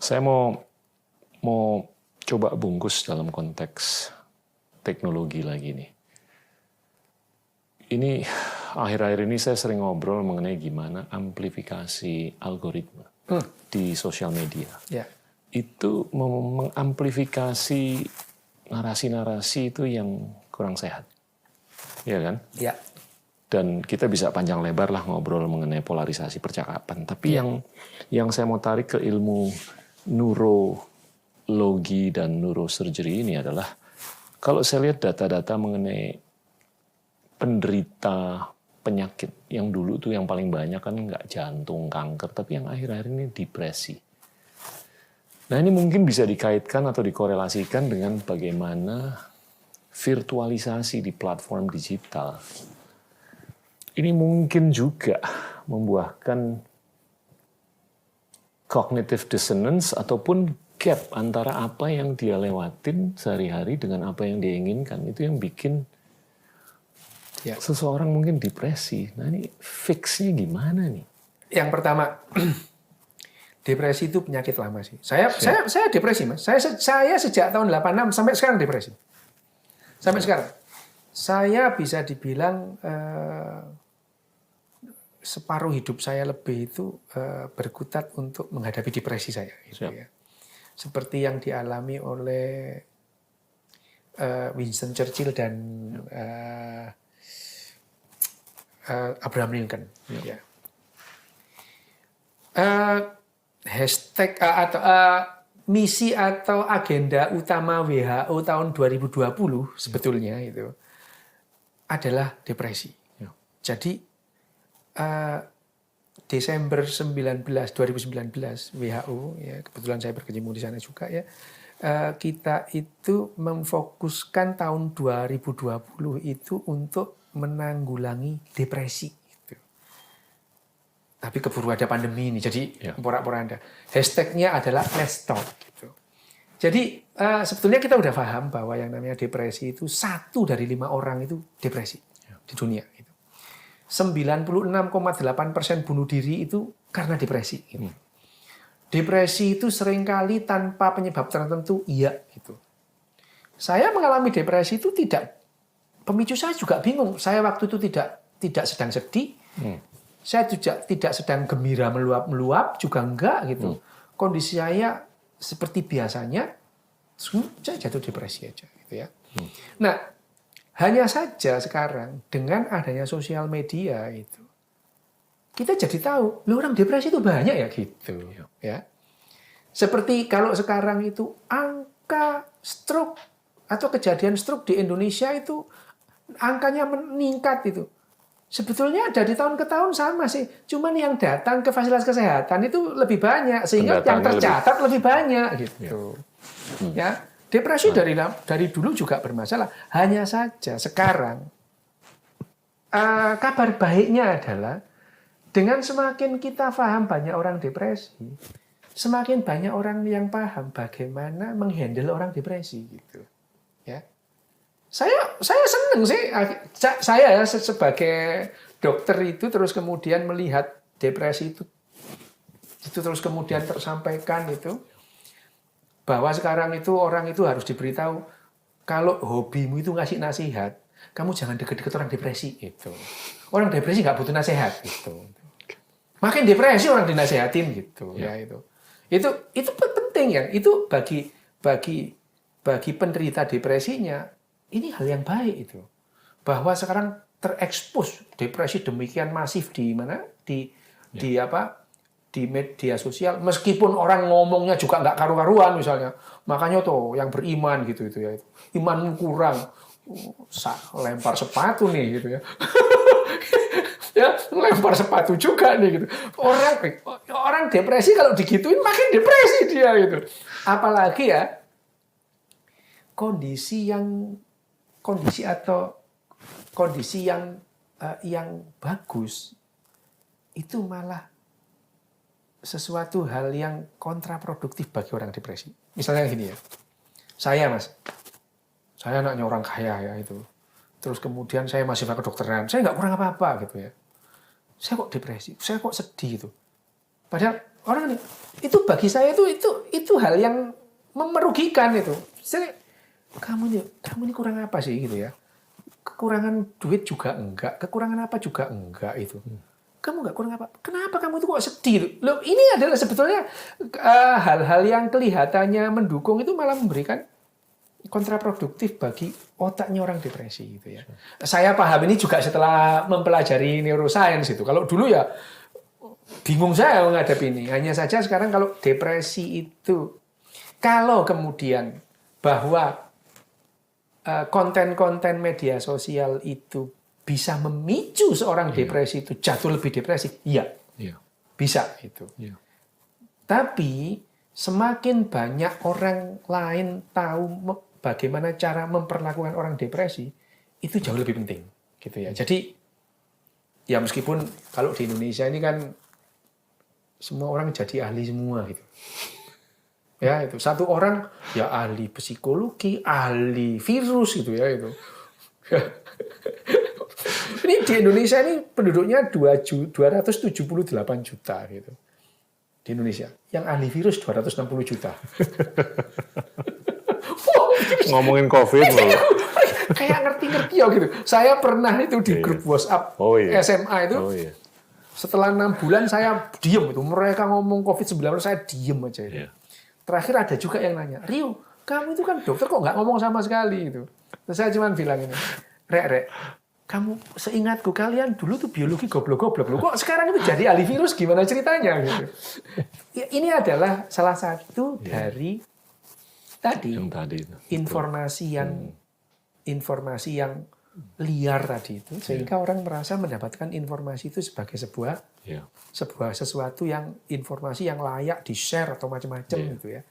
Saya mau coba bungkus dalam konteks teknologi lagi nih. Ini akhir-akhir ini saya sering ngobrol mengenai gimana amplifikasi algoritma di sosial media. Ya. Itu mengamplifikasi narasi-narasi itu yang kurang sehat. Iya kan? Ya. Dan kita bisa panjang lebar lah ngobrol mengenai polarisasi percakapan. Tapi yang saya mau tarik ke ilmu neurologi dan neurosurgery ini adalah kalau saya lihat data-data mengenai penderita penyakit yang dulu tuh yang paling banyak kan nggak jantung, kanker, tapi yang akhir-akhir ini depresi. Nah ini mungkin bisa dikaitkan atau dikorelasikan dengan bagaimana virtualisasi di platform digital ini mungkin juga membuahkan cognitive dissonance ataupun gap antara apa yang dia lewatin sehari-hari dengan apa yang dia inginkan. Itu yang bikin seseorang mungkin depresi. Nah ini fix-nya gimana nih? Yang pertama, depresi itu penyakit lama sih. Saya depresi, Mas. Saya sejak tahun 86 sampai sekarang depresi. Sampai sekarang. Saya bisa dibilang separuh hidup saya lebih itu berkutat untuk menghadapi depresi saya. Gitu ya. Seperti yang dialami oleh Winston Churchill dan Abraham Lincoln. Ya. Hashtag atau misi atau agenda utama WHO tahun 2020 sebetulnya itu adalah depresi. Jadi Desember 2019 WHO, ya kebetulan saya berkecimpung di sana juga ya, kita itu memfokuskan tahun 2020 itu untuk menanggulangi depresi. Gitu. Tapi keburu ada pandemi ini, jadi porak-poranda. Hashtagnya adalah Let's Talk. Gitu. Jadi sebetulnya kita udah paham bahwa yang namanya depresi itu 1 dari 5 orang itu depresi di dunia. 96,8% bunuh diri itu karena depresi. Gitu. Depresi itu seringkali tanpa penyebab tertentu, iya. Gitu. Saya mengalami depresi itu tidak, pemicu saya juga bingung. Saya waktu itu tidak sedang sedih, saya juga tidak sedang gembira meluap-meluap, juga enggak. Gitu. Kondisi saya seperti biasanya, saya jatuh depresi aja. Gitu ya. Nah, hanya saja sekarang dengan adanya sosial media itu kita jadi tahu, orang depresi itu banyak ya gitu ya. Seperti kalau sekarang itu angka stroke atau kejadian stroke di Indonesia itu angkanya meningkat itu. Sebetulnya dari tahun ke tahun sama sih, cuman yang datang ke fasilitas kesehatan itu lebih banyak sehingga yang tercatat lebih banyak gitu. Ya. Depresi dari dulu juga bermasalah. Hanya saja sekarang kabar baiknya adalah dengan semakin kita paham banyak orang depresi, semakin banyak orang yang paham bagaimana menghandle orang depresi gitu. Ya. Saya senang sih. Saya ya sebagai dokter itu terus kemudian melihat depresi itu terus kemudian tersampaikan itu. Bahwa sekarang itu orang itu harus diberitahu kalau hobimu itu ngasih nasihat, kamu jangan deket-deket orang depresi gitu. Orang depresi nggak butuh nasihat gitu. Makin depresi orang dinasehatin gitu ya itu. Itu penting ya. Itu bagi penderita depresinya ini hal yang baik itu. Bahwa sekarang terekspos depresi demikian masif di mana di media sosial, meskipun orang ngomongnya juga nggak karu-karuan misalnya, makanya tuh yang beriman gitu itu ya, imanmu kurang, lempar sepatu nih gitu ya, ya lempar sepatu juga nih gitu. Orang depresi kalau digituin makin depresi dia gitu. Apalagi ya kondisi yang bagus itu malah sesuatu hal yang kontraproduktif bagi orang depresi. Misalnya gini ya, saya anaknya orang kaya ya itu. Terus kemudian saya masih pakai kedokteran, saya nggak kurang apa-apa gitu ya. Saya kok depresi, saya kok sedih gitu. Padahal Orang itu bagi saya itu hal yang merugikan itu. Kamu ini kurang apa sih gitu ya? Kekurangan duit juga enggak, kekurangan apa juga enggak itu. Kamu enggak kurang apa? Kenapa kamu itu kok sedih? Loh, ini adalah sebetulnya hal-hal yang kelihatannya mendukung itu malah memberikan kontraproduktif bagi otaknya orang depresi gitu ya. Saya paham ini juga setelah mempelajari neuroscience itu. Kalau dulu ya bingung saya menghadapi ini. Hanya saja sekarang kalau depresi itu, kalau kemudian bahwa konten-konten media sosial itu bisa memicu seorang depresi itu jatuh lebih depresi, iya, bisa itu. Tapi semakin banyak orang lain tahu bagaimana cara memperlakukan orang depresi, itu jauh lebih penting, gitu ya. Jadi ya meskipun kalau di Indonesia ini kan semua orang jadi ahli semua gitu. Ya, itu satu orang ya ahli psikologi, ahli virus gitu ya itu. Ini di Indonesia ini penduduknya 278 juta gitu. Di Indonesia. Yang ahli virus 260 juta. Ngomongin COVID loh. Kayak ngerti-ngerti ya gitu. Saya pernah itu di grup WhatsApp SMA itu. Setelah 6 bulan saya diem itu. Mereka ngomong COVID-19 saya diem aja itu. Terakhir ada juga yang nanya, Rio, kamu itu kan dokter kok nggak ngomong sama sekali itu. Terus saya cuma bilang ini, Rek, kamu seingatku kalian dulu tuh biologi goblok-goblok. Kok sekarang itu jadi ahli virus gimana ceritanya gitu. Ya, ini adalah salah satu dari tadi informasi yang liar tadi itu, sehingga orang merasa mendapatkan informasi itu sebagai sebuah sesuatu yang informasi yang layak di-share atau macam-macam gitu ya.